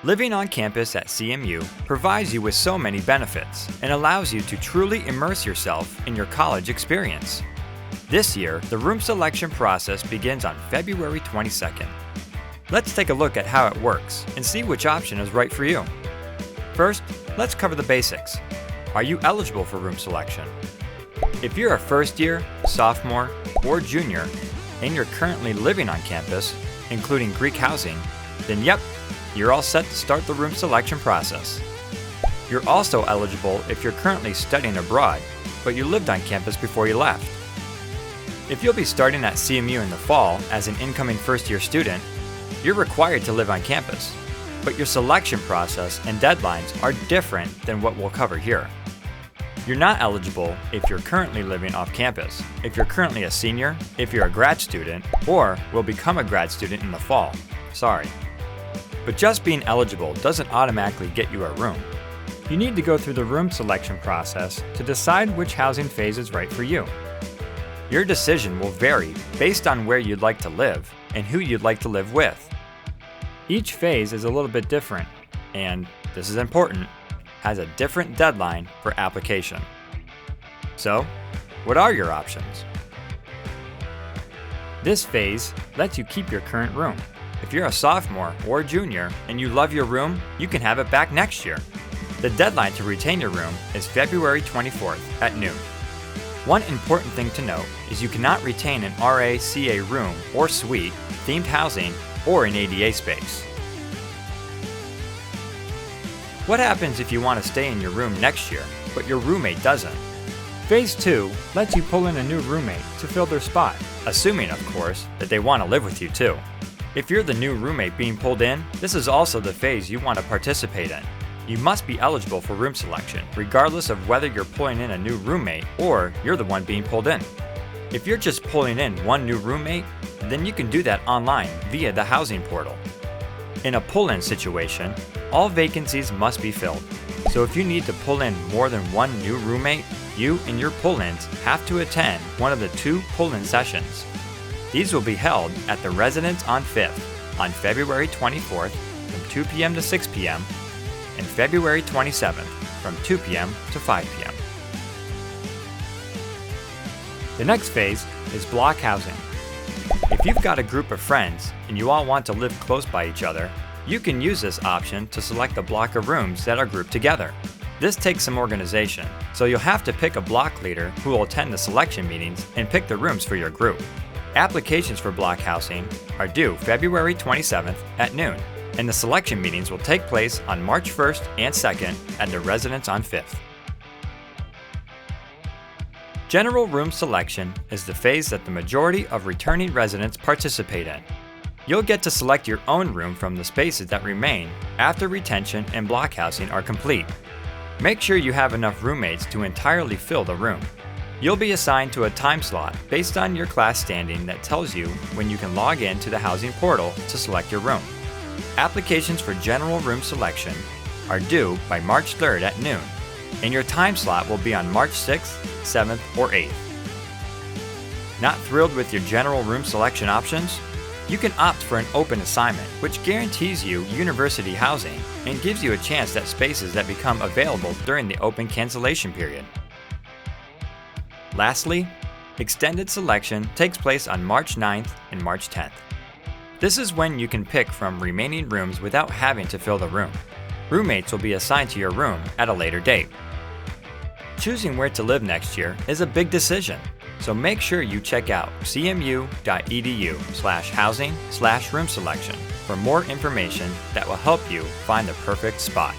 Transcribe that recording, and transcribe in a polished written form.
Living on campus at CMU provides you with so many benefits and allows you to truly immerse yourself in your college experience. This year, the room selection process begins on February 22nd. Let's take a look at how it works and see which option is right for you. First, let's cover the basics. Are you eligible for room selection? If you're a first year, sophomore, or junior, and you're currently living on campus, including Greek housing, then yep, you're all set to start the room selection process. You're also eligible if you're currently studying abroad, but you lived on campus before you left. If you'll be starting at CMU in the fall as an incoming first-year student, you're required to live on campus, but your selection process and deadlines are different than what we'll cover here. You're not eligible if you're currently living off campus, if you're currently a senior, if you're a grad student, or will become a grad student in the fall. Sorry. But just being eligible doesn't automatically get you a room. You need to go through the room selection process to decide which housing phase is right for you. Your decision will vary based on where you'd like to live and who you'd like to live with. Each phase is a little bit different, and this is important, has a different deadline for application. So, what are your options? This phase lets you keep your current room. If you're a sophomore or junior and you love your room, you can have it back next year. The deadline to retain your room is February 24th at noon. One important thing to note is you cannot retain an RA/CA room or suite, themed housing, or an ADA space. What happens if you want to stay in your room next year, but your roommate doesn't? Phase 2 lets you pull in a new roommate to fill their spot, assuming, of course, that they want to live with you too. If you're the new roommate being pulled in, this is also the phase you want to participate in. You must be eligible for room selection, regardless of whether you're pulling in a new roommate or you're the one being pulled in. If you're just pulling in one new roommate, then you can do that online via the housing portal. In a pull-in situation, all vacancies must be filled. So if you need to pull in more than one new roommate, you and your pull-ins have to attend one of the 2 pull-in sessions. These will be held at the Residence on 5th on February 24th from 2 p.m. to 6 p.m. and February 27th from 2 p.m. to 5 p.m. The next phase is block housing. If you've got a group of friends and you all want to live close by each other, you can use this option to select a block of rooms that are grouped together. This takes some organization, so you'll have to pick a block leader who will attend the selection meetings and pick the rooms for your group. Applications for block housing are due February 27th at noon, and the selection meetings will take place on March 1st and 2nd at the Residence on 5th. General room selection is the phase that the majority of returning residents participate in. You'll get to select your own room from the spaces that remain after retention and block housing are complete. Make sure you have enough roommates to entirely fill the room. You'll be assigned to a time slot based on your class standing that tells you when you can log in to the housing portal to select your room. Applications for general room selection are due by March 3rd at noon, and your time slot will be on March 6th, 7th, or 8th. Not thrilled with your general room selection options? You can opt for an open assignment, which guarantees you university housing and gives you a chance at spaces that become available during the open cancellation period. Lastly, extended selection takes place on March 9th and March 10th. This is when you can pick from remaining rooms without having to fill the room. Roommates will be assigned to your room at a later date. Choosing where to live next year is a big decision, so make sure you check out cmu.edu/housing/room selection for more information that will help you find the perfect spot.